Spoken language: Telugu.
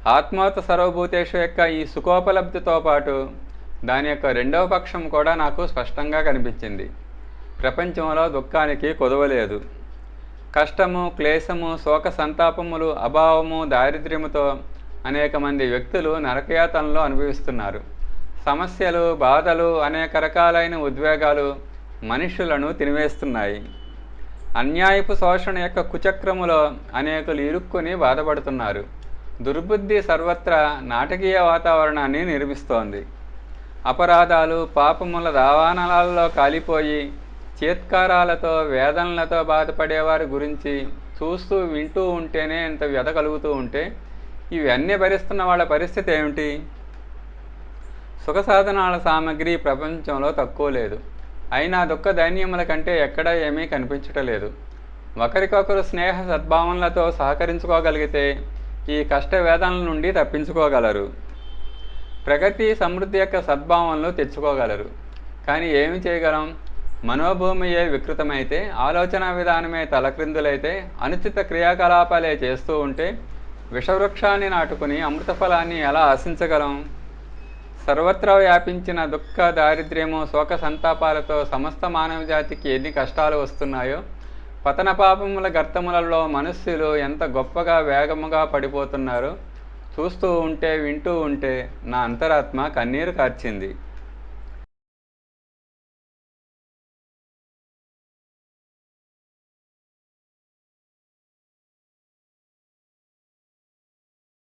ఆత్మాత సర్వభూతేషు యొక్క ఈ సుఖోపలబ్ధితో పాటు దాని యొక్క రెండవ పక్షం కూడా నాకు స్పష్టంగా కనిపించింది. ప్రపంచంలో దుఃఖానికి కొదవలేదు. కష్టము, క్లేశము, శోక సంతాపములు, అభావము, దారిద్ర్యముతో అనేక మంది వ్యక్తులు నరకయాతనలో అనుభవిస్తున్నారు. సమస్యలు, బాధలు, అనేక రకాలైన ఉద్వేగాలు మనుషులను తినివేస్తున్నాయి. అన్యాయపు శోషణ యొక్క కుచక్రములో అనేకులు ఇరుక్కుని బాధపడుతున్నారు. దుర్బుద్ధి సర్వత్రా నాటకీయ వాతావరణాన్ని నిర్మిస్తోంది. అపరాధాలు, పాపముల దావానలాల్లో కాలిపోయి చేత్కారాలతో, వేదనలతో బాధపడేవారి గురించి చూస్తూ వింటూ ఉంటేనే ఇంత వ్యధ కలుగుతూ ఉంటే ఇవన్నీ భరిస్తున్న వాళ్ళ పరిస్థితి ఏమిటి? సుఖసాధనాల సామగ్రి ప్రపంచంలో తక్కువ లేదు. అయినా దుఃఖ దైన్యముల కంటే ఎక్కడా ఏమీ కనిపించటలేదు. ఒకరికొకరు స్నేహ సద్భావనలతో సహకరించుకోగలిగితే ఈ కష్ట వేదనల నుండి తప్పించుకోగలరు. ప్రగతి, సమృద్ధి యొక్క సద్భావనలు తెచ్చుకోగలరు. కానీ ఏమి చేయగలం? మనోభూమియే వికృతమైతే, ఆలోచన విధానమే తలక్రిందులైతే, అనుచిత క్రియాకలాపాలే చేస్తూ ఉంటే విషవృక్షాన్ని నాటుకుని అమృతఫలాన్ని ఎలా ఆశించగలం? సర్వత్రా వ్యాపించిన దుఃఖ, దారిద్ర్యము, శోక సంతాపాలతో సమస్త మానవ జాతికి ఎన్ని కష్టాలు వస్తున్నాయో, పతన పాపముల గర్తములలో మనుష్యులు ఎంత గొప్పగా వేగముగా పడిపోతున్నారో చూస్తూ ఉంటే, వింటూ ఉంటే నా అంతరాత్మ కన్నీరు కార్చింది.